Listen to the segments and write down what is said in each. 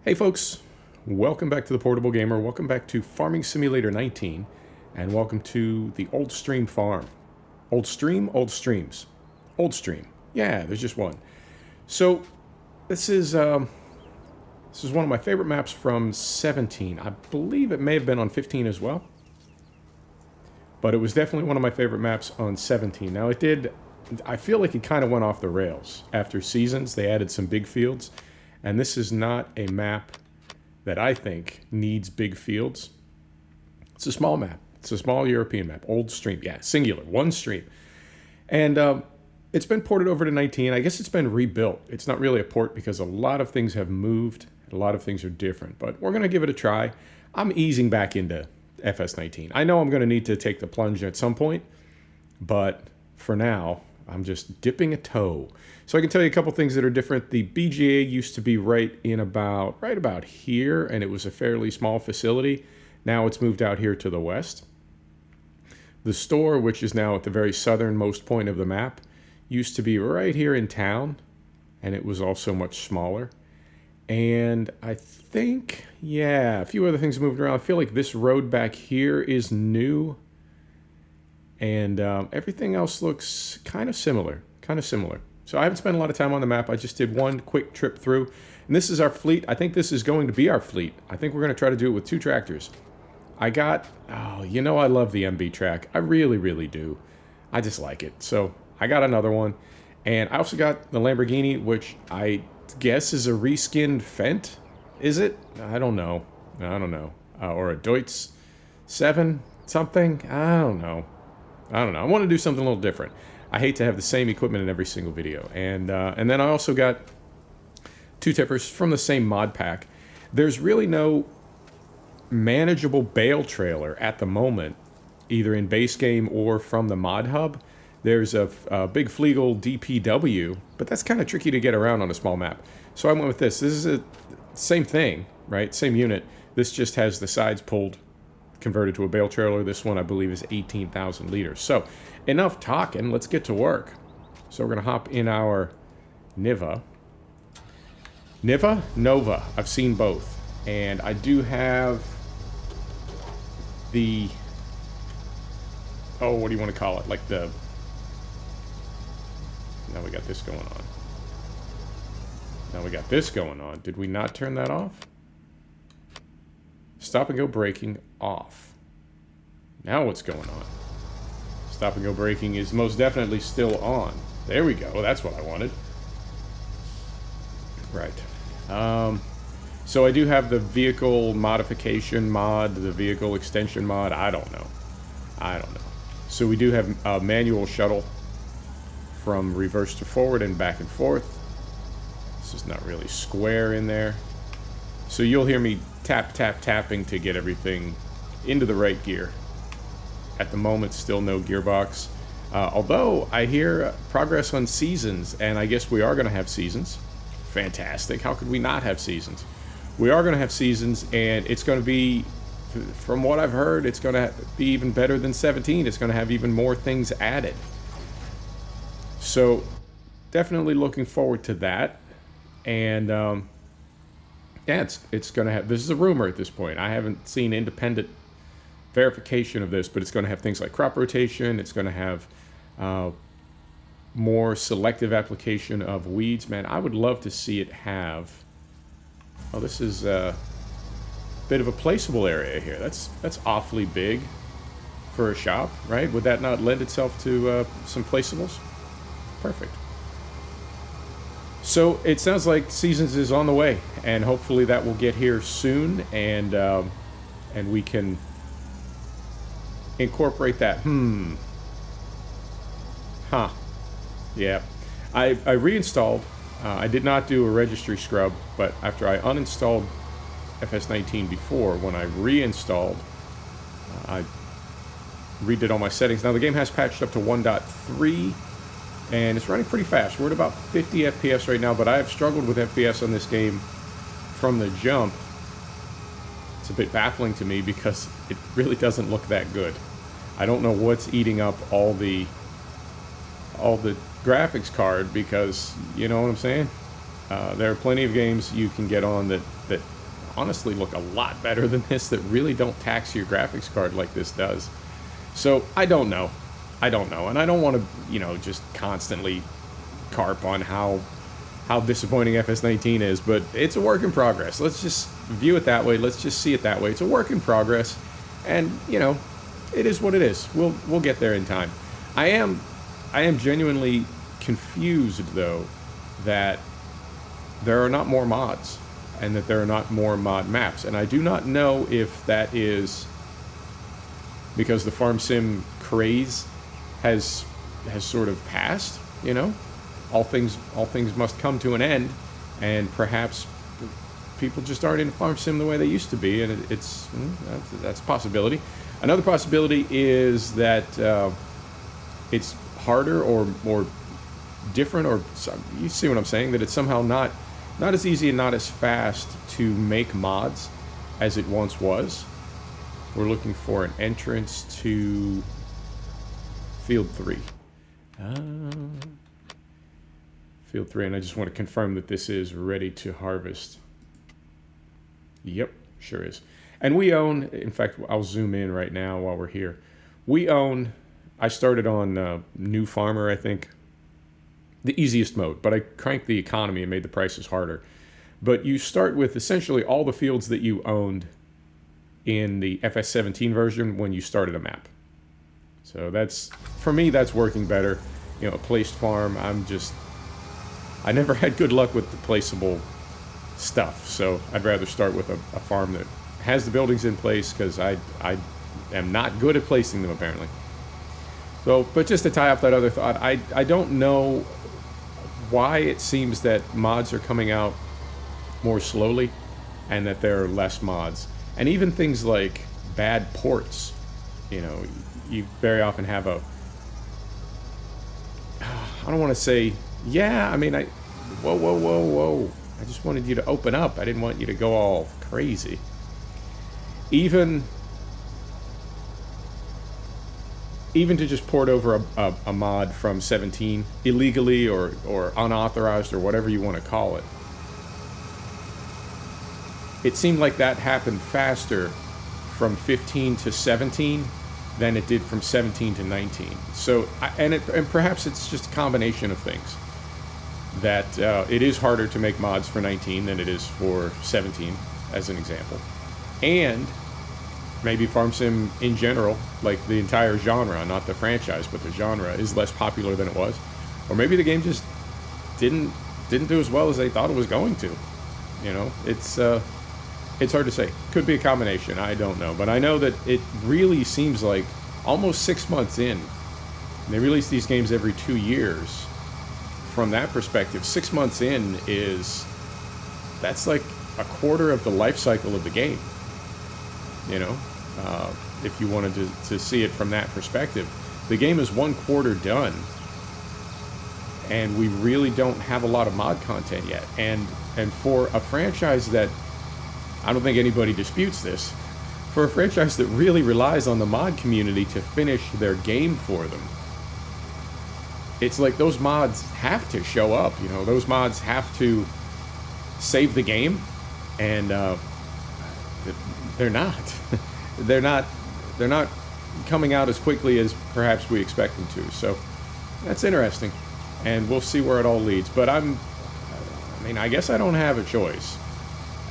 Hey folks, welcome back to the Portable Gamer, welcome back to Farming Simulator 19, and welcome to the Old Stream Farm. Old Stream? Old Streams. Old Stream. Yeah, there's just one. So, this is one of my favorite maps from 17. I believe it may have been on 15 as well. But it was definitely one of my favorite maps on 17. Now I feel like it kind of went off the rails. After seasons, they added some big fields. And this is not a map that I think needs big fields. It's a small map. It's a small European map. Old Stream. Yeah, singular. One stream. And it's been ported over to 19. I guess it's been rebuilt. It's not really a port because a lot of things have moved. A lot of things are different. But we're going to give it a try. I'm easing back into FS19. I know I'm going to need to take the plunge at some point. But for now, I'm just dipping a toe. So I can tell you a couple things that are different. The BGA used to be right about here, and it was a fairly small facility. Now it's moved out here to the west. The store, which is now at the very southernmost point of the map, used to be right here in town, and it was also much smaller. And I think, yeah, a few other things moved around. I feel like this road back here is new. And everything else looks kind of similar. So I haven't spent a lot of time on the map. I just did one quick trip through. And this is our fleet. I think this is going to be our fleet. I think we're going to try to do it with 2 tractors. I love the MB track. I really, really do. I just like it. So I got another one. And I also got the Lamborghini, which I guess is a reskinned Fendt. Is it? I don't know. Or a Deutz 7 something. I don't know. I want to do something a little different. I hate to have the same equipment in every single video. And then I also got 2 tippers from the same mod pack. There's really no manageable bale trailer at the moment, either in base game or from the Modhub. There's a big Flegel DPW, but that's kind of tricky to get around on a small map. So I went with this. This is the same thing, right? Same unit. This just has the sides pulled, converted to a bale trailer. This one I believe is 18,000 liters. So enough talking, let's get to work. So we're gonna hop in our Nova, Nova. I've seen both, and I do have the, what do you want to call it, like the, now we got this going on. Did we not turn that off? Stop and go braking off. Now what's going on? Stop and go braking is most definitely still on. There we go. That's what I wanted. Right. So I do have the vehicle modification mod, the vehicle extension mod. I don't know. So we do have a manual shuttle from reverse to forward and back and forth. This is not really square in there. So you'll hear me tapping to get everything into the right gear. At the moment, still no gearbox. Although I hear progress on seasons, and I guess we are going to have seasons. Fantastic. How could we not have seasons? We are going to have seasons, and it's going to be, from what I've heard, it's going to be even better than 17. It's going to have even more things added. So, definitely looking forward to that. And, yeah, it's going to have, this is a rumor at this point. I haven't seen independent verification of this, but it's going to have things like crop rotation. It's going to have more selective application of weeds. Man, I would love to see it have, this is a bit of a placeable area here. That's awfully big for a shop, right? Would that not lend itself to some placeables? Perfect. So it sounds like seasons is on the way, and hopefully that will get here soon, and we can incorporate that. Yeah. I reinstalled. I did not do a registry scrub, but after I uninstalled FS19 before, when I reinstalled, I redid all my settings. Now the game has patched up to 1.3. And it's running pretty fast. We're at about 50 FPS right now, but I have struggled with FPS on this game from the jump. It's a bit baffling to me because it really doesn't look that good. I don't know what's eating up all the graphics card because, you know what I'm saying? There are plenty of games you can get on that honestly look a lot better than this, that really don't tax your graphics card like this does. So I don't know. I don't know. And I don't want to, you know, just constantly carp on how disappointing FS19 is, but it's a work in progress. Let's just view it that way. Let's just see it that way. It's a work in progress, and you know, it is what it is. We'll get there in time. I am genuinely confused though that there are not more mods and that there are not more mod maps, and I do not know if that is because the farm sim craze has sort of passed, you know. All things must come to an end, and perhaps people just aren't in farm sim the way they used to be, and that's a possibility. Another possibility is that it's harder or more different, or you see what I'm saying, that it's somehow not as easy and not as fast to make mods as it once was. We're looking for an entrance to Field 3. Field 3, and I just want to confirm that this is ready to harvest. Yep, sure is. And we own, in fact, I'll zoom in right now while we're here. We own, I started on New Farmer, I think, the easiest mode, but I cranked the economy and made the prices harder. But you start with essentially all the fields that you owned in the FS17 version when you started a map. So that's, for me, that's working better. You know, a placed farm, I never had good luck with the placeable stuff, so I'd rather start with a farm that has the buildings in place, because I am not good at placing them, apparently. So, but just to tie up that other thought, I don't know why it seems that mods are coming out more slowly and that there are less mods. And even things like bad ports, you know, you very often have I don't want to say, yeah, I mean, whoa. I just wanted you to open up. I didn't want you to go all crazy. Even to just port over a mod from 17 illegally or unauthorized or whatever you want to call it. It seemed like that happened faster from 15 to 17 than it did from 17 to 19. So, and perhaps it's just a combination of things. That it is harder to make mods for 19 than it is for 17, as an example. And maybe farm sim in general, like the entire genre, not the franchise, but the genre, is less popular than it was. Or maybe the game just didn't do as well as they thought it was going to. You know, it's hard to say. Could be a combination, I don't know. But I know that it really seems like almost 6 months in, they release these games every 2 years. From that perspective, 6 months in that's like a quarter of the life cycle of the game. You know, if you wanted to see it from that perspective, the game is 1 quarter done, and we really don't have a lot of mod content yet. And for a franchise that, I don't think anybody disputes this, for a franchise that really relies on the mod community to finish their game for them, it's like those mods have to show up, you know, those mods have to save the game, and they're not. they're not coming out as quickly as perhaps we expect them to. So that's interesting, and we'll see where it all leads. But I guess I don't have a choice,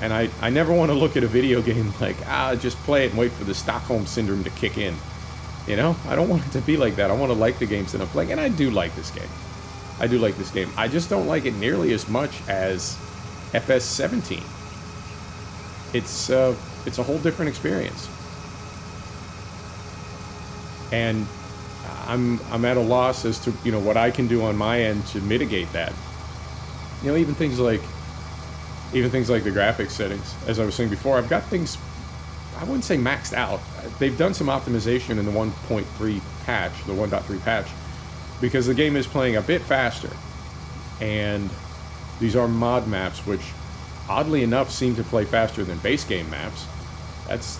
and I never want to look at a video game like, just play it and wait for the Stockholm Syndrome to kick in. You know, I don't want it to be like that. I want to like the games that I'm playing, and I do like this game. I just don't like it nearly as much as FS17. It's a whole different experience, and I'm at a loss as to, you know, what I can do on my end to mitigate that. You know, even things like the graphics settings. As I was saying before, I've got things, I wouldn't say maxed out. They've done some optimization in the 1.3 patch, the 1.3 patch, because the game is playing a bit faster. And these are mod maps, which oddly enough seem to play faster than base game maps. That's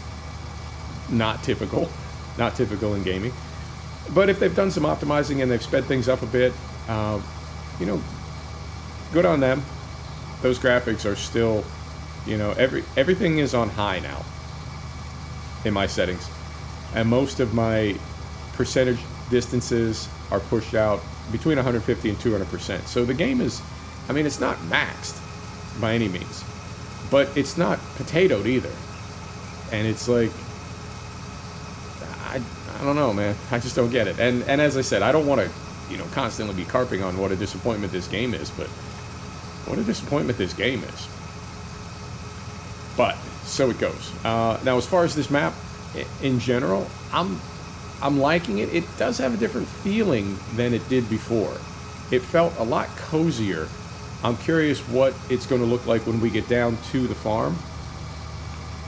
not typical in gaming. But if they've done some optimizing and they've sped things up a bit, you know, good on them. those graphics are still, you know, everything is on high now in my settings, and most of my percentage distances are pushed out between 150 and 200%. So the game is, I mean, it's not maxed by any means, but it's not potatoed either. And it's like, I don't know, man. I just don't get it. And as I said, I don't want to, you know, constantly be carping on what a disappointment this game is, but what a disappointment this game is. But so it goes. Now, as far as this map in general, I'm liking it. It does have a different feeling than it did before. It felt a lot cozier. I'm curious what it's going to look like when we get down to the farm,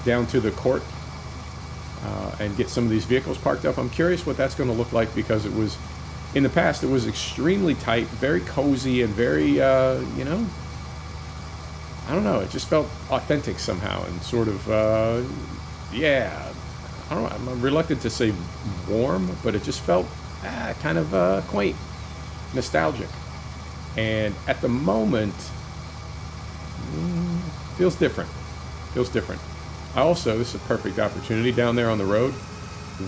down to the court, and get some of these vehicles parked up. I'm curious what that's going to look like, because it was, in the past, it was extremely tight, very cozy, and very, you know, I don't know, it just felt authentic somehow, and sort of, yeah, I don't know, I'm reluctant to say warm, but it just felt kind of quaint, nostalgic. And at the moment, feels different. Feels different. Also, this is a perfect opportunity down there on the road.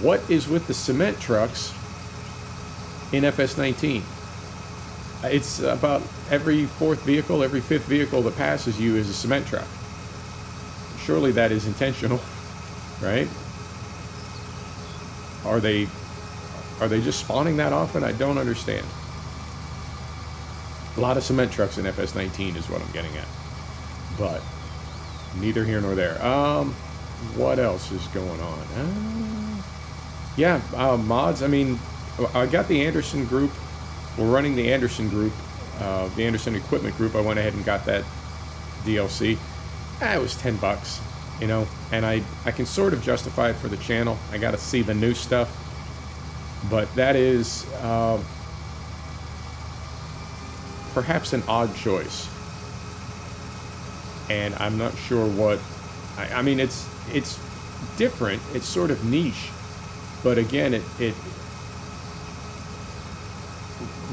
What is with the cement trucks in FS19? It's about every fourth vehicle, every fifth vehicle that passes you is a cement truck. Surely that is intentional, right? Are they just spawning that often? I don't understand. A lot of cement trucks in FS19 is what I'm getting at. But neither here nor there. What else is going on? Yeah, mods. I mean, I got the Anderson group. We're running the Anderson group, the Anderson equipment group. I went ahead and got that DLC. It was $10, you know, and I can sort of justify it for the channel. I got to see the new stuff, but that is perhaps an odd choice, and I'm not sure what. I mean, it's different. It's sort of niche, but again, it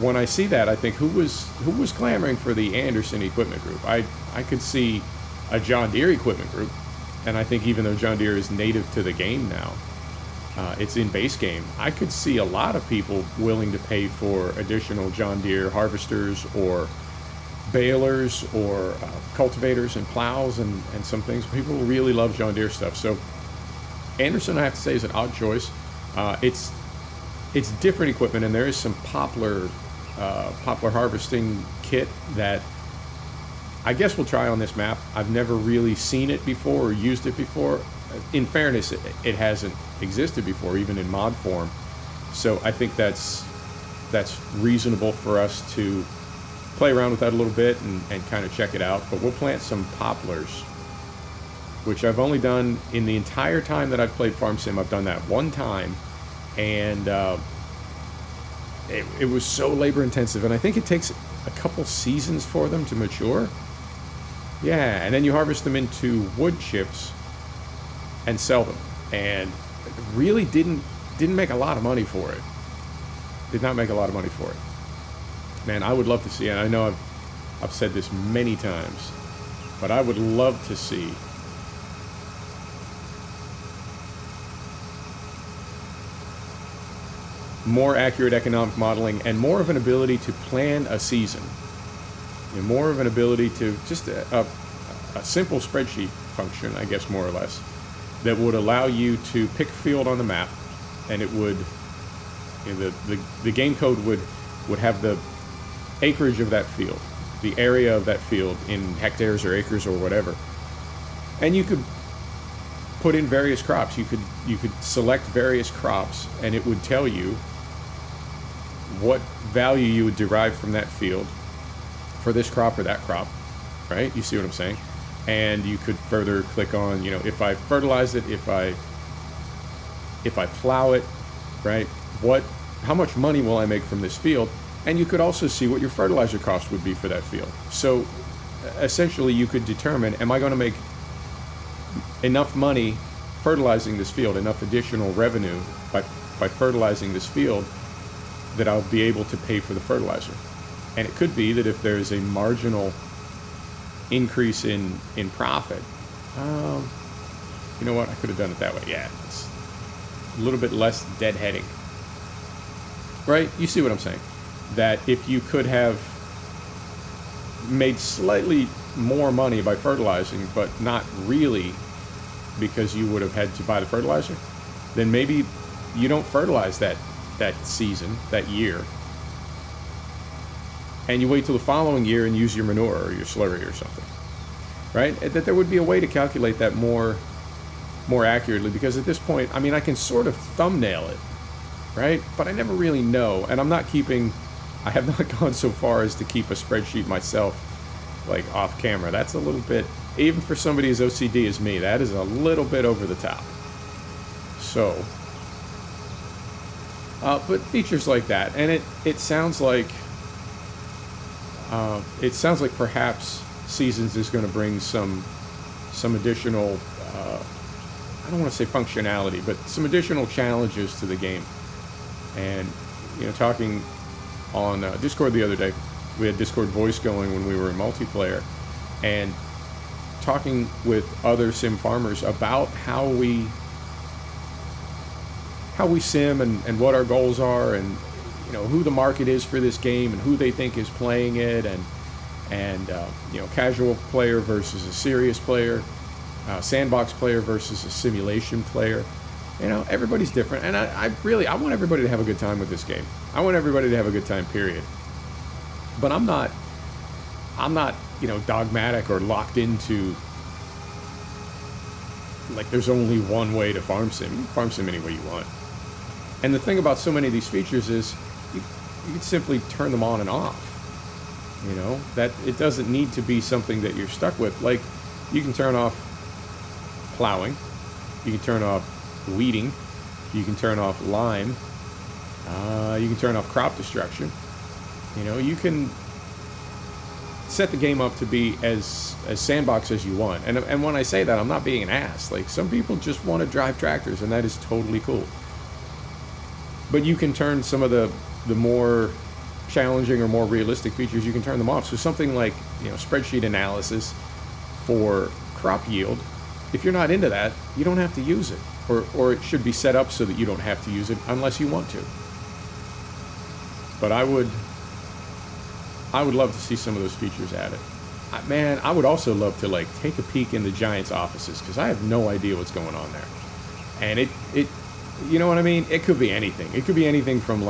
when I see that, I think who was clamoring for the Anderson equipment group? I could see a John Deere equipment group, and I think even though John Deere is native to the game now, it's in base game, I could see a lot of people willing to pay for additional John Deere harvesters or balers or cultivators and plows and some things. People really love John Deere stuff. So Anderson, I have to say, is an odd choice. It's different equipment, and there is some poplar harvesting kit that I guess we'll try on this map. I've never really seen it before or used it before. In fairness, it hasn't existed before, even in mod form. So I think that's reasonable for us to play around with that a little bit and kind of check it out. But we'll plant some poplars, which I've only done in the entire time that I've played Farm Sim. I've done that one time, and it was so labor intensive, and I think it takes a couple seasons for them to mature. Yeah, and then you harvest them into wood chips and sell them, and really didn't make a lot of money for it. Did not make a lot of money for it. Man, I would love to see, and I know I've said this many times, but I would love to see more accurate economic modeling and more of an ability to plan a season. And more of an ability to just a simple spreadsheet function, I guess, more or less, that would allow you to pick a field on the map, and it would, you know, the game code would have the acreage of that field, the area of that field in hectares or acres or whatever, and you could put in various crops. You could select various crops, and it would tell you what value you would derive from that field for this crop or that crop, right? You see what I'm saying? And you could further click on, you know, if I fertilize it, if I plow it, right? How much money will I make from this field? And you could also see what your fertilizer cost would be for that field. So essentially you could determine, am I going to make enough money fertilizing this field, enough additional revenue by fertilizing this field, that I'll be able to pay for the fertilizer. And it could be that if there's a marginal increase in profit. You know what? I could have done it that way. Yeah, it's a little bit less deadheading. Right? You see what I'm saying? That if you could have made slightly more money by fertilizing, but not really because you would have had to buy the fertilizer, then maybe you don't fertilize that season, that year, and you wait till the following year and use your manure or your slurry or something, right? That there would be a way to calculate that more accurately, because at this point, I mean, I can sort of thumbnail it, right? But I never really know, and I have not gone so far as to keep a spreadsheet myself, like off camera. That's a little bit, even for somebody as OCD as me, that is a little bit over the top. So, but features like that, and it sounds like perhaps Seasons is going to bring some additional, I don't want to say functionality, but some additional challenges to the game. And talking on Discord the other day, we had Discord voice going when we were in multiplayer, and talking with other sim farmers about how we sim and what our goals are, and who the market is for this game and who they think is playing it, and casual player versus a serious player, sandbox player versus a simulation player. Everybody's different, and I want everybody to have a good time with this game. I want everybody to have a good time, period. But I'm not dogmatic or locked into, like, there's only one way to farm sim. You can farm sim any way you want. And the thing about so many of these features is you can simply turn them on and off. That it doesn't need to be something that you're stuck with. Like, you can turn off plowing, you can turn off weeding, you can turn off lime, you can turn off crop destruction. You can set the game up to be as sandbox as you want. And when I say that, I'm not being an ass. Like, some people just want to drive tractors, and that is totally cool. But you can turn some of the more challenging or more realistic features, you can turn them off. So something like spreadsheet analysis for crop yield, if you're not into that, you don't have to use it, or it should be set up so that you don't have to use it unless you want to. But I would love to see some of those features added. Man, I would also love to take a peek in the Giants offices, because I have no idea what's going on there. And it you know what I mean? It could be anything. It could be anything from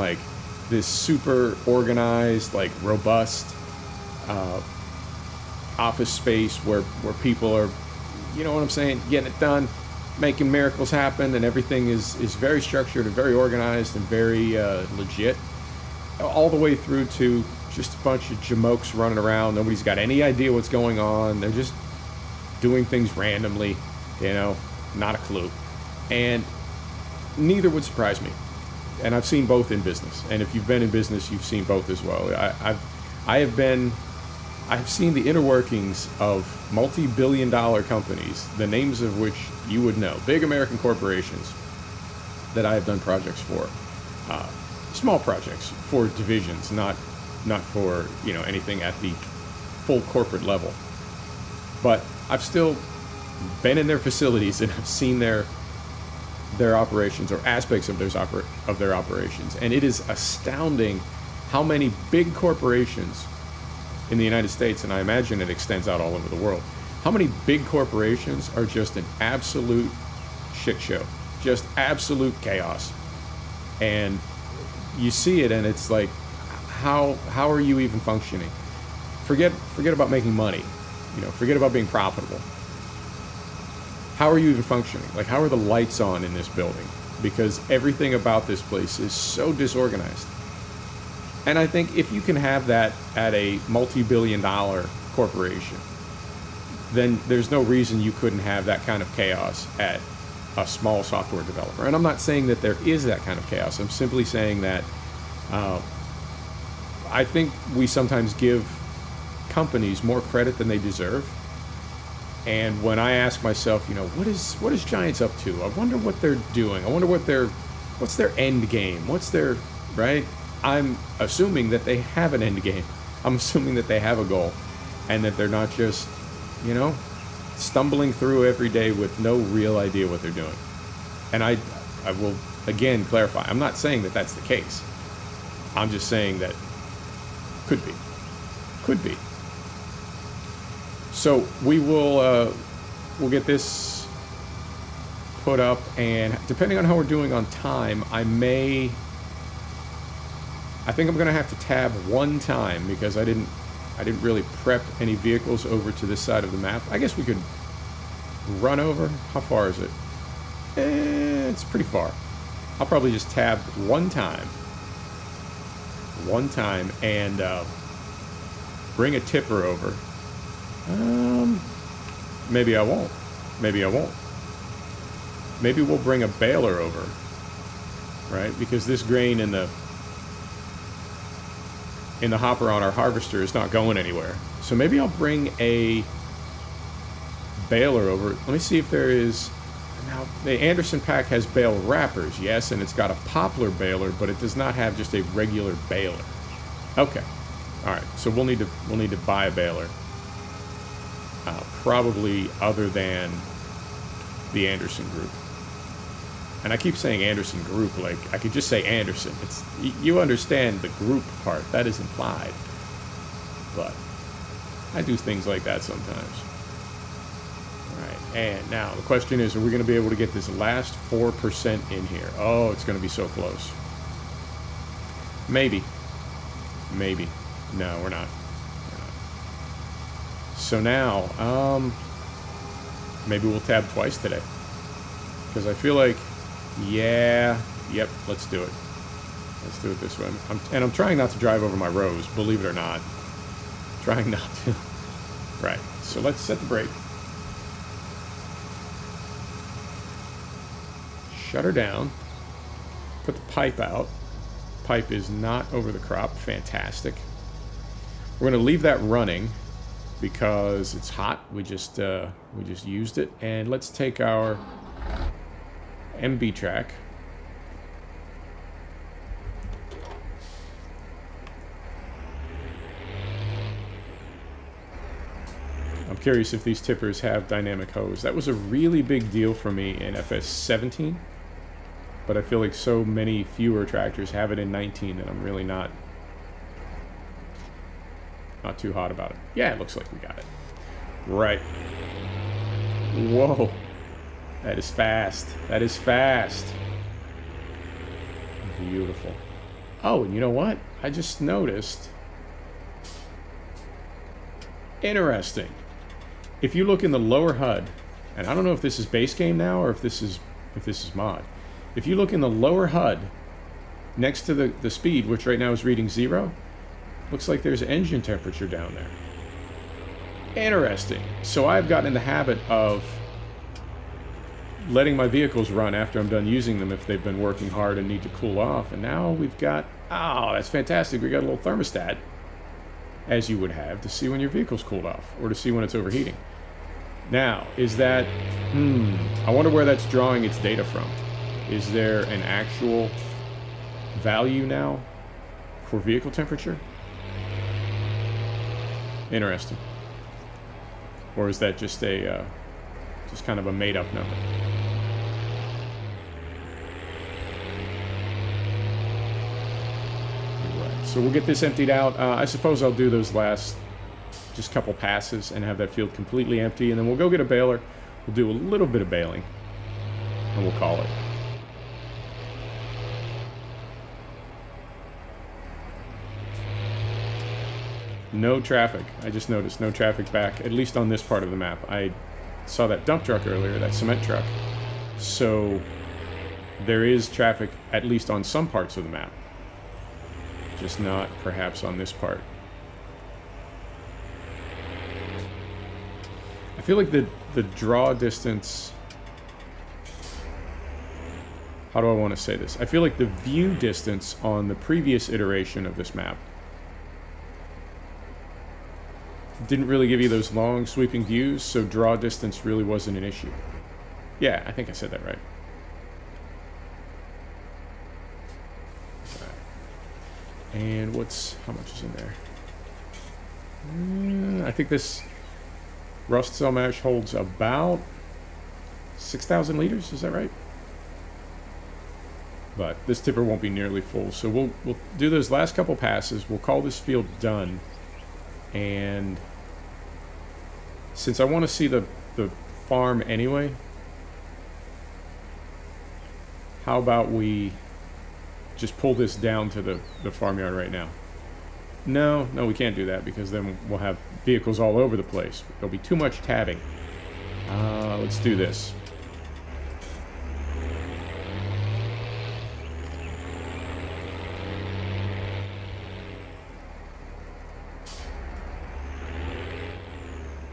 this super organized, robust office space where people are, you know what I'm saying, getting it done, making miracles happen, and everything is very structured and very organized and very legit, all the way through to just a bunch of jamokes running around. Nobody's got any idea what's going on. They're just doing things randomly, not a clue. And neither would surprise me. And I've seen both in business. And if you've been in business, you've seen both as well. I've seen the inner workings of multi-billion-dollar companies, the names of which you would know, big American corporations that I have done projects for, small projects for divisions, not for anything at the full corporate level. But I've still been in their facilities, and I've seen their operations, or aspects of their operations, and it is astounding how many big corporations in the United States, and I imagine it extends out all over the world, how many big corporations are just an absolute shit show, just absolute chaos. And you see it, and it's like, how are you even functioning? Forget about making money, forget about being profitable. How are you even functioning? How are the lights on in this building? Because everything about this place is so disorganized. And I think if you can have that at a multi-billion-dollar corporation, then there's no reason you couldn't have that kind of chaos at a small software developer. And I'm not saying that there is that kind of chaos. I'm simply saying that I think we sometimes give companies more credit than they deserve. And when I ask myself, what is Giants up to? I wonder what they're doing. I wonder what's their end game? What's their, right? I'm assuming that they have an end game. I'm assuming that they have a goal, and that they're not just you know, stumbling through every day with no real idea what they're doing. And I will, again, clarify. I'm not saying that that's the case. I'm just saying that could be. Could be. So we will we'll get this put up, and depending on how we're doing on time, I think I'm gonna have to tab one time because I didn't really prep any vehicles over to this side of the map. I guess we could run over. How far is it? It's pretty far. I'll probably just tab one time and bring a tipper over. Maybe I won't. Maybe I won't. Maybe we'll bring a baler over, right? Because this grain in the hopper on our harvester is not going anywhere. So maybe I'll bring a baler over. Let me see if there is... Now, the Anderson pack has bale wrappers, yes, and it's got a poplar baler, but it does not have just a regular baler. Okay. All right. So we'll need to buy a baler. Probably other than the Anderson group. And I keep saying Anderson group, like I could just say Anderson. It's, you understand the group part, that is implied. But I do things like that sometimes. Alright, and now the question is, are we going to be able to get this last 4% in here? Oh, it's going to be so close. Maybe. Maybe. No, we're not. So now, maybe we'll tab twice today. Because I feel like, yeah, yep, let's do it. Let's do it this way. I'm trying not to drive over my rows, believe it or not. Trying not to. Right, so let's set the brake. Shut her down. Put the pipe out. Pipe is not over the crop. Fantastic. We're going to leave that running because it's hot. We just used it, and let's take our MB track. I'm curious if these tippers have dynamic hose. That was a really big deal for me in FS19, but I feel like so many fewer tractors have it in 19 that I'm really not too hot about it. Yeah, it looks like we got it. Right. Whoa. That is fast. That is fast. Beautiful. Oh, and you know what? I just noticed. Interesting. If you look in the lower HUD, and I don't know if this is base game now or if this is mod. If you look in the lower HUD, next to the speed, which right now is reading 0, looks like there's engine temperature down there. Interesting. So I've gotten in the habit of letting my vehicles run after I'm done using them if they've been working hard and need to cool off. And now we've got, oh, that's fantastic. We got a little thermostat, as you would have, to see when your vehicle's cooled off or to see when it's overheating. Now, is that, I wonder where that's drawing its data from. Is there an actual value now for vehicle temperature? Interesting. Or is that just a, just kind of a made-up number? Right. So we'll get this emptied out. I suppose I'll do those last just couple passes and have that field completely empty, and then we'll go get a baler. We'll do a little bit of baling, and we'll call it. No traffic. I just noticed no traffic back, at least on this part of the map. I saw that dump truck earlier, that cement truck. So there is traffic, at least on some parts of the map. Just not perhaps on this part. I feel like the draw distance... How do I want to say this? I feel like the view distance on the previous iteration of this map didn't really give you those long sweeping views, so draw distance really wasn't an issue. Yeah, I think I said that right. And how much is in there? I think this Rust cell mash holds about 6,000 liters, is that right? But this tipper won't be nearly full, so we'll do those last couple passes. We'll call this field done, and since I want to see the farm anyway, how about we just pull this down to the farmyard right now? No, we can't do that because then we'll have vehicles all over the place. There'll be too much tabbing. Let's do this.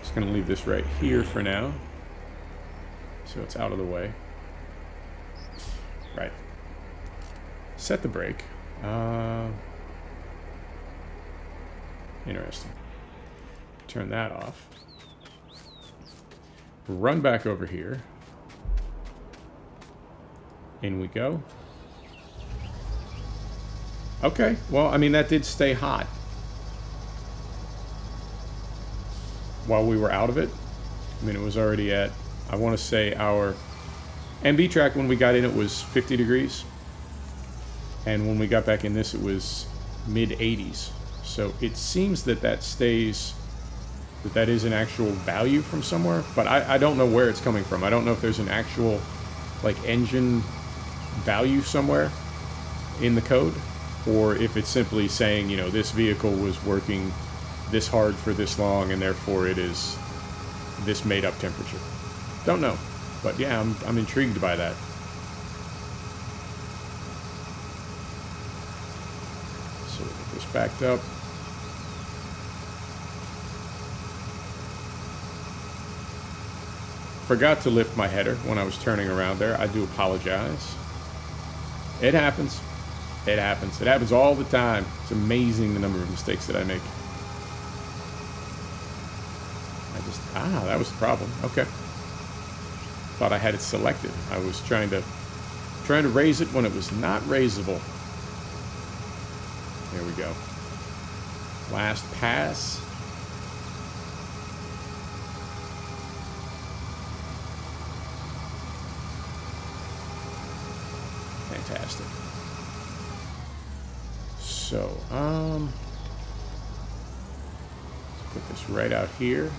Just gonna leave this right here for now, so it's out of the way. Right. Set the brake. Interesting. Turn that off. Run back over here. In we go. Okay, well, I mean, that did stay hot while we were out of it. I mean, it was already at, I want to say our MB track when we got in, it was 50 degrees. And when we got back in this, it was mid 80s. So it seems that that stays, that is an actual value from somewhere, but I don't know where it's coming from. I don't know if there's an actual, like, engine value somewhere in the code, or if it's simply saying, you know, this vehicle was working this hard for this long and therefore it is this made up temperature. Don't know, but yeah, I'm intrigued by that. So we'll get this backed up. Forgot to lift my header when I was turning around there. I do apologize. It happens. It happens. It happens all the time. It's amazing the number of mistakes that I make. That was the problem. Okay. Thought I had it selected. I was trying to raise it when it was not raisable. There we go. Last pass. Fantastic. So, let's put this right out here.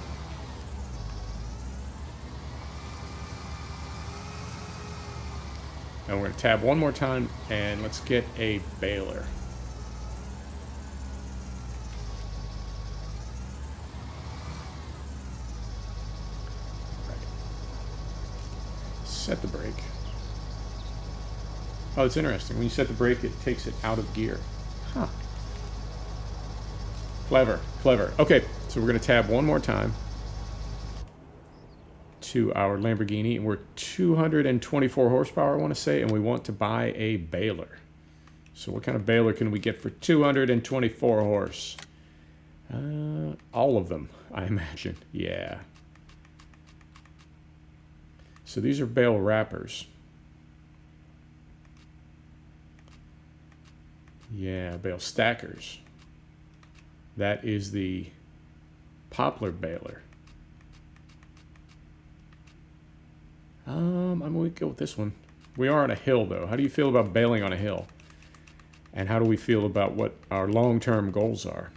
And we're going to tab one more time, and let's get a baler. Right. Set the brake. Oh, it's interesting. When you set the brake, it takes it out of gear. Huh. Clever, clever. Okay, so we're going to tab one more time to our Lamborghini, and we're 224 horsepower, I want to say, and we want to buy a baler. So what kind of baler can we get for 224 horse? All of them, I imagine. Yeah. So these are bale wrappers. Yeah, bale stackers. That is the poplar baler. I'm going to go with this one. We are on a hill, though. How do you feel about bailing on a hill? And how do we feel about what our long-term goals are?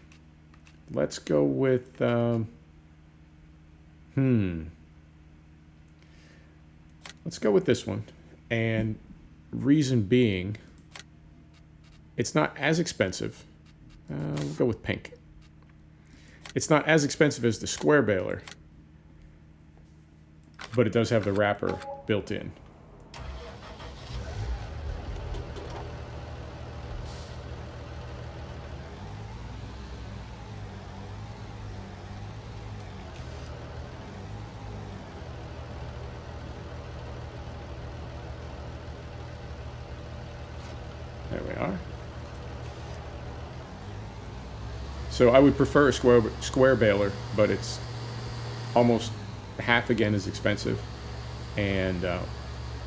Let's go with, let's go with this one. And reason being, it's not as expensive. We'll go with pink. It's not as expensive as the square baler, but it does have the wrapper built in. There we are. So I would prefer a square baler, but it's almost half again as expensive, and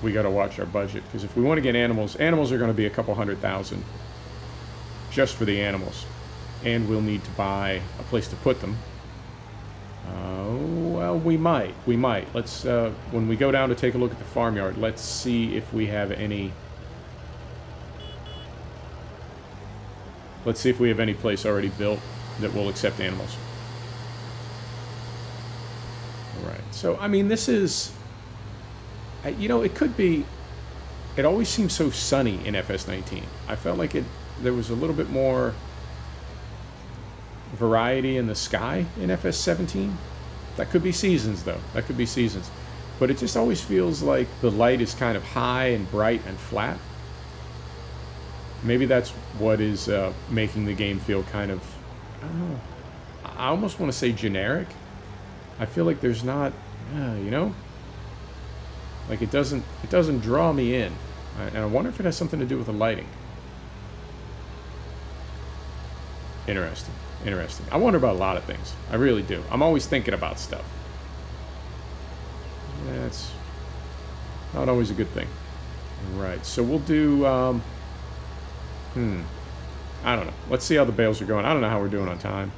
we got to watch our budget, because if we want to get animals are going to be a couple $100,000 just for the animals, and we'll need to buy a place to put them. Well, Well, we might. We might. Let's, when we go down to take a look at the farmyard, let's see if we have any... Let's see if we have any place already built that will accept animals. Right. So, I mean, this is... You know, it could be... It always seems so sunny in FS19. I felt like there was a little bit more variety in the sky in FS17. That could be seasons, though. That could be seasons. But it just always feels like the light is kind of high and bright and flat. Maybe that's what is making the game feel kind of, I don't know, I almost want to say generic. I feel like there's not, you know, like it doesn't draw me in. And I wonder if it has something to do with the lighting. Interesting. Interesting. I wonder about a lot of things. I really do. I'm always thinking about stuff. That's not always a good thing. Right. So we'll do... I don't know. Let's see how the bales are going. I don't know how we're doing on time.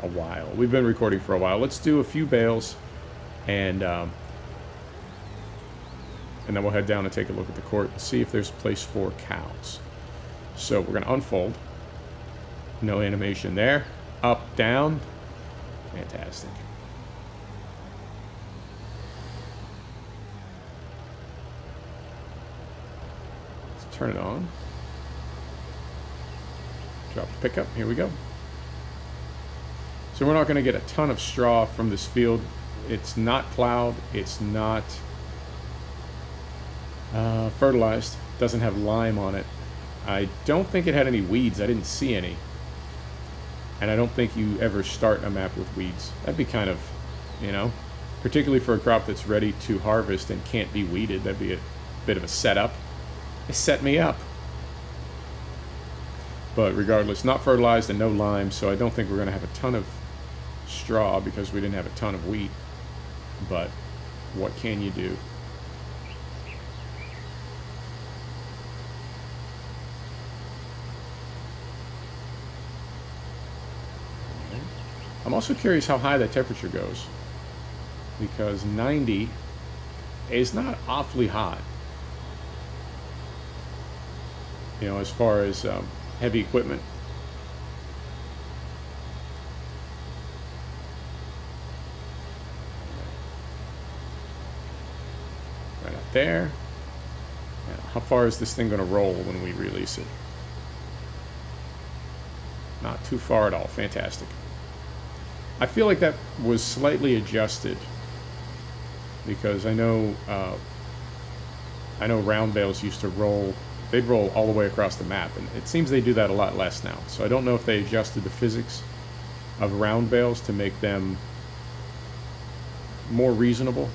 A while. We've been recording for a while. Let's do a few bales, and then we'll head down and take a look at the court and see if there's a place for cows. So we're going to unfold. No animation there. Up, down. Fantastic. Let's turn it on. Drop the pickup. Here we go. So we're not going to get a ton of straw from this field. It's not plowed. It's not fertilized. Doesn't have lime on it. I don't think it had any weeds. I didn't see any. And I don't think you ever start a map with weeds. That'd be kind of, you know, particularly for a crop that's ready to harvest and can't be weeded. That'd be a bit of a setup. It set me up. But regardless, not fertilized and no lime, so I don't think we're going to have a ton of straw because we didn't have a ton of wheat. But what can you do? I'm also curious how high that temperature goes, because 90 is not awfully hot. You know, as far as heavy equipment. Right up there. Now, how far is this thing going to roll when we release it? Not too far at all. Fantastic. I feel like that was slightly adjusted because I know round bales used to roll. They'd roll all the way across the map, and it seems they do that a lot less now. So I don't know if they adjusted the physics of round bales to make them more reasonable.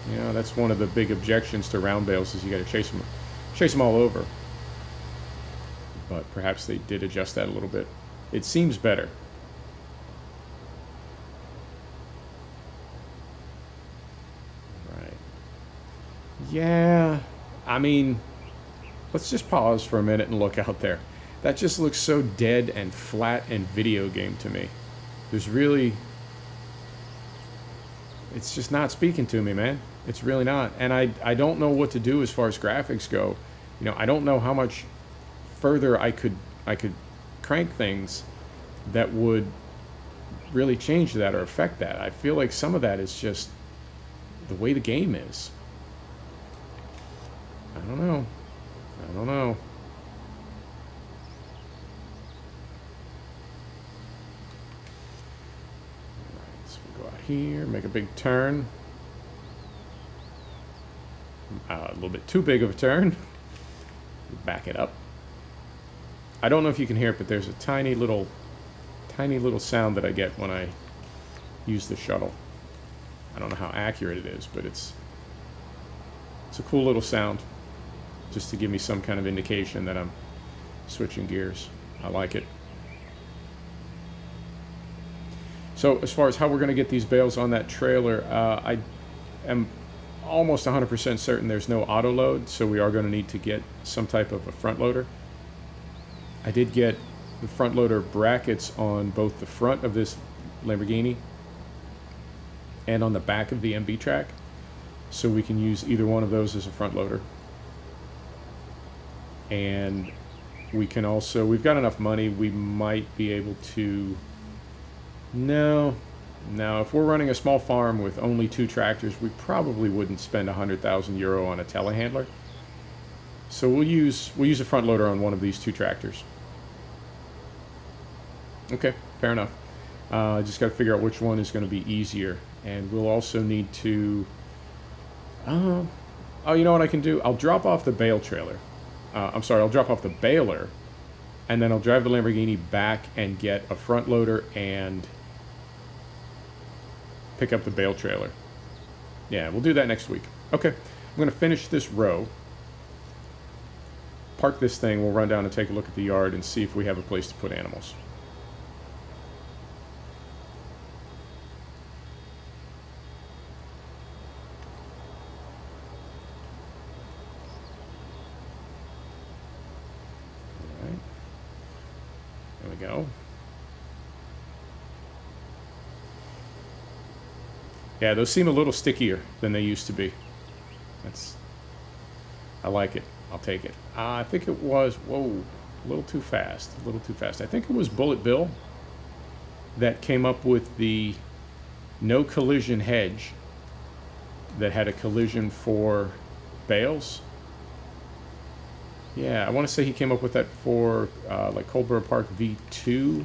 You know, that's one of the big objections to round bales is you got to chase them all over. But perhaps they did adjust that a little bit. It seems better. Right. Yeah, I mean, let's just pause for a minute and look out there. That just looks so dead and flat and video game to me. There's really... It's just not speaking to me, man. It's really not. And I don't know what to do as far as graphics go. You know, I don't know how much further I could crank things that would really change that or affect that. I feel like some of that is just the way the game is. I don't know. I don't know. Alright, so we'll go out here, make a big turn. A little bit too big of a turn. Back it up. I don't know if you can hear it, but there's a tiny little sound that I get when I use the shuttle. I don't know how accurate it is, but it's a cool little sound, just to give me some kind of indication that I'm switching gears. I like it. So as far as how we're going to get these bales on that trailer, I am almost 100% certain there's no auto load, so we are going to need to get some type of a front loader. I did get the front loader brackets on both the front of this Lamborghini and on the back of the MB track. So we can use either one of those as a front loader. And we can also, we've got enough money, we might be able to, no, if we're running a small farm with only 2 tractors, we probably wouldn't spend 100,000 euro on a telehandler. So we'll use a front loader on one of these 2 tractors. Okay, fair enough. Just got to figure out which one is going to be easier. And we'll also need to, oh, you know what I can do? I'll drop off the bale trailer. I'm sorry, I'll drop off the baler, and then I'll drive the Lamborghini back and get a front loader and pick up the bale trailer. Yeah, we'll do that next week. Okay, I'm going to finish this row, park this thing, we'll run down and take a look at the yard and see if we have a place to put animals. Go. Yeah, those seem a little stickier than they used to be. I like it. I'll take it. I think it was, whoa, a little too fast. I think it was Bullet Bill that came up with the no collision hedge that had a collision for bales. Yeah, I want to say he came up with that for like Coldborough Park V2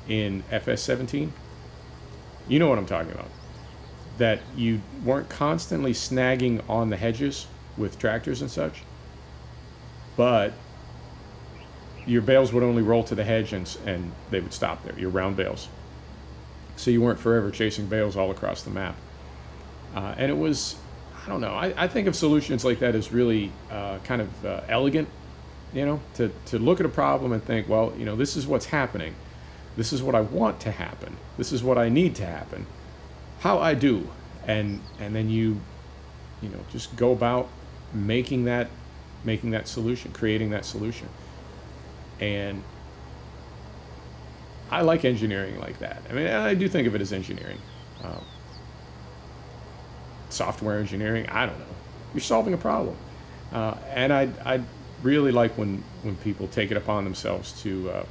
in FS19. You know what I'm talking about. That you weren't constantly snagging on the hedges with tractors and such, but your bales would only roll to the hedge and they would stop there, your round bales. So you weren't forever chasing bales all across the map. And it was, I don't know. I think of solutions like that as really kind of elegant, you know, to look at a problem and think, well, you know, this is what's happening. This is what I want to happen. This is what I need to happen. How I do. And then you know, just go about making that solution, creating that solution. And I like engineering like that. I mean, I do think of it as engineering. Software engineering, I don't know. You're solving a problem. And I really like when people take it upon themselves to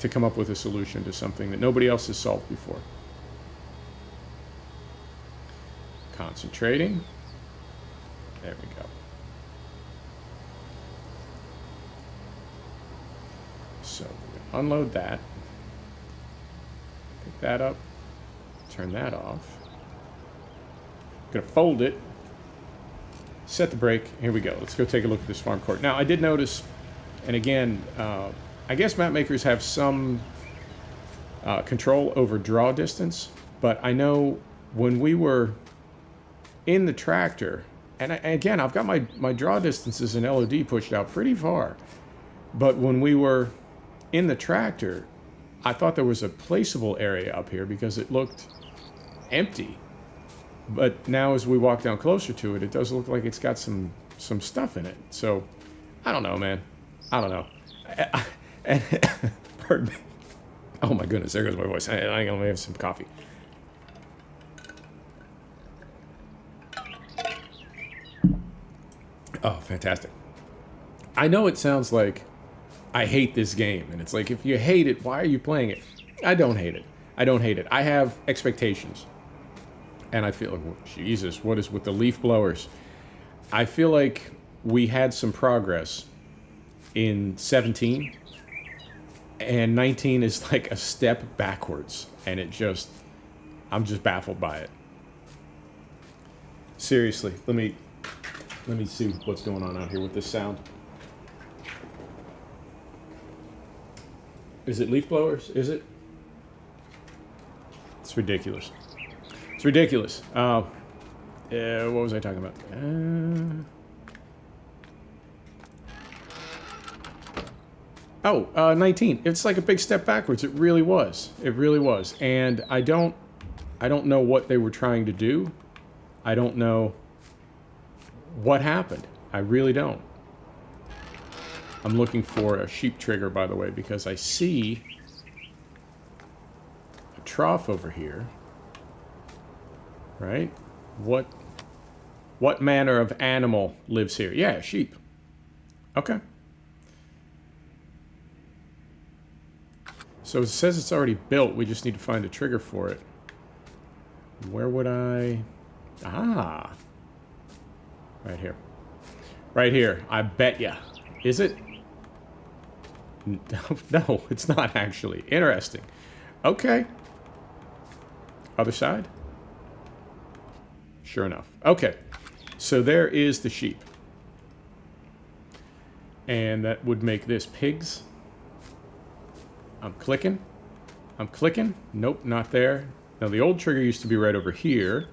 come up with a solution to something that nobody else has solved before. Concentrating. There we go. So unload that. Pick that up. Turn that off. Gonna fold it, set the brake. Here we go. Let's go take a look at this farm court. Now I did notice, and again, I guess map makers have some control over draw distance, but I know when we were in the tractor, and again, I've got my draw distances in LOD pushed out pretty far, but when we were in the tractor, I thought there was a placeable area up here because it looked empty. But now as we walk down closer to it, it does look like it's got some stuff in it. So, I don't know, man. I don't know. And pardon me. Oh my goodness, there goes my voice. I'm gonna have some coffee. Oh, fantastic. I know it sounds like I hate this game. And it's like, if you hate it, why are you playing it? I don't hate it. I have expectations. And I feel like, Jesus, what is with the leaf blowers? I feel like we had some progress in 17, and 19 is like a step backwards, and I'm just baffled by it. Seriously, let me see what's going on out here with this sound. Is it leaf blowers? Is it? It's ridiculous. It's ridiculous. What was I talking about? 19. It's like a big step backwards. It really was. It really was. And I don't know what they were trying to do. I don't know what happened. I really don't. I'm looking for a sheep trigger, by the way, because I see a trough over here. right? What manner of animal lives here? Yeah, sheep. Okay. So it says it's already built. We just need to find a trigger for it. Where would I... Ah. Right here. Right here. I bet ya. Is it? No, it's not actually. Interesting. Okay. Other side? Sure enough. Okay. So there is the sheep. And that would make this pigs. I'm clicking. I'm clicking. Nope, not there. Now the old trigger used to be right over here.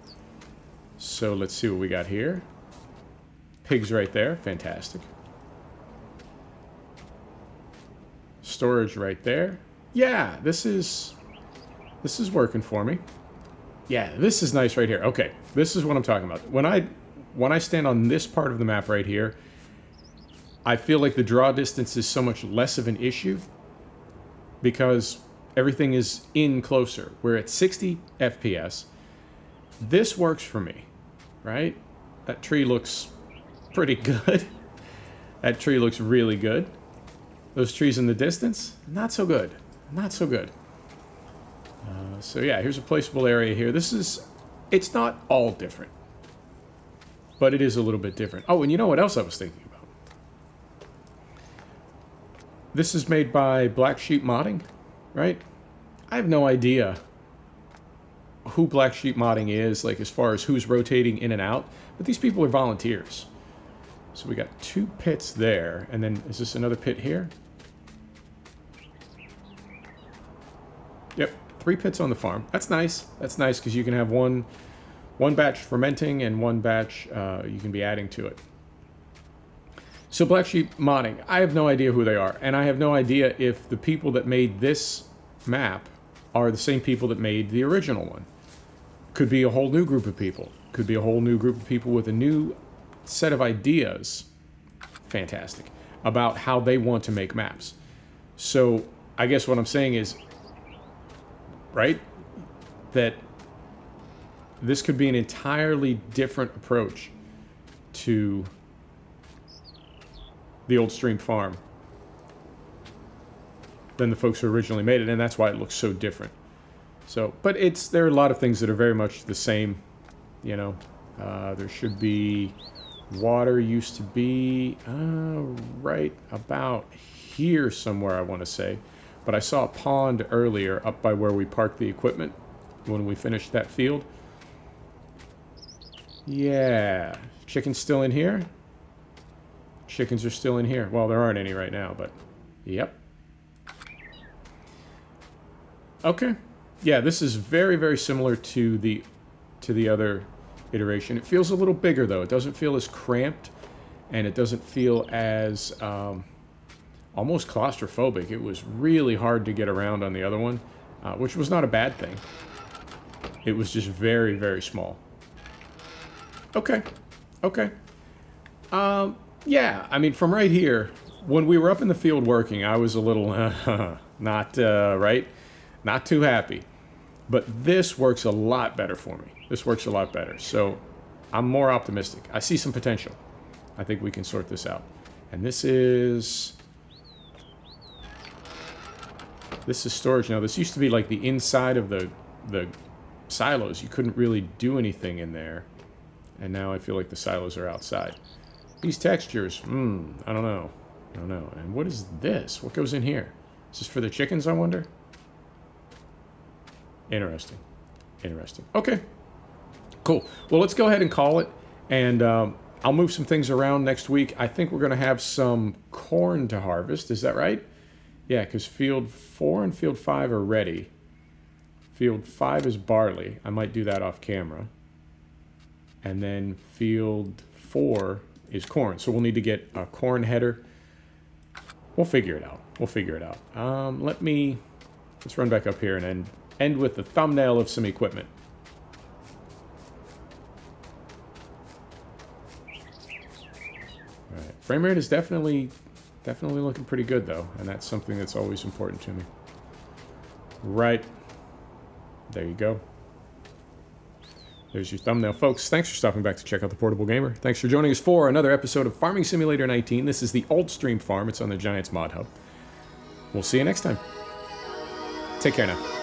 So let's see what we got here. Pigs right there. Fantastic. Storage right there. Yeah, this is working for me. Yeah, this is nice right here. Okay, this is what I'm talking about. When I stand on this part of the map right here, I feel like the draw distance is so much less of an issue because everything is in closer. We're at 60 FPS. This works for me, right? That tree looks pretty good. That tree looks really good. Those trees in the distance, not so good. Not so good. So yeah, here's a placeable area here. It's not all different, but it is a little bit different. Oh, and you know what else I was thinking about? This is made by Black Sheep Modding, right? I have no idea who Black Sheep Modding is, like as far as who's rotating in and out, but these people are volunteers. So we got 2 pits there, and then is this another pit here? Yep, 3 pits on the farm. That's nice. That's nice because you can have one batch fermenting and 1 batch you can be adding to it. So Black Sheep Modding, I have no idea who they are, and I have no idea if the people that made this map are the same people that made the original one. Could be a whole new group of people. Could be a whole new group of people with a new set of ideas. Fantastic. About how they want to make maps. So I guess what I'm saying is, right, that this could be an entirely different approach to the old stream farm than the folks who originally made it, and that's why it looks so different. So, but there are a lot of things that are very much the same, you know. There should be water used to be right about here somewhere, I want to say. But I saw a pond earlier up by where we parked the equipment when we finished that field. Yeah. Chickens still in here? Chickens are still in here. Well, there aren't any right now, but yep. Okay. Yeah, this is very, very similar to the other iteration. It feels a little bigger, though. It doesn't feel as cramped, and it doesn't feel as almost claustrophobic. It was really hard to get around on the other one, which was not a bad thing. It was just very, very small. Okay. Okay. Yeah, I mean, from right here, when we were up in the field working, I was a little, right? Not too happy. But this works a lot better for me. This works a lot better. So I'm more optimistic. I see some potential. I think we can sort this out. And this is storage now. This used to be like the inside of the silos. You couldn't really do anything in there. And now I feel like the silos are outside. These textures, I don't know. I don't know. And what is this? What goes in here? Is this for the chickens, I wonder? Interesting. Interesting. Okay. Cool. Well, let's go ahead and call it. And I'll move some things around next week. I think we're going to have some corn to harvest. Is that right? Yeah, because field 4 and field 5 are ready. Field 5 is barley. I might do that off camera. And then field 4 is corn. So we'll need to get a corn header. We'll figure it out. We'll figure it out. Let's run back up here and end with the thumbnail of some equipment. All right. Frame rate is definitely looking pretty good, though. And that's something that's always important to me. Right. There you go. There's your thumbnail, folks. Thanks for stopping back to check out the Portable Gamer. Thanks for joining us for another episode of Farming Simulator 19. This is the Oldstream farm. It's on the Giants Mod Hub. We'll see you next time. Take care now.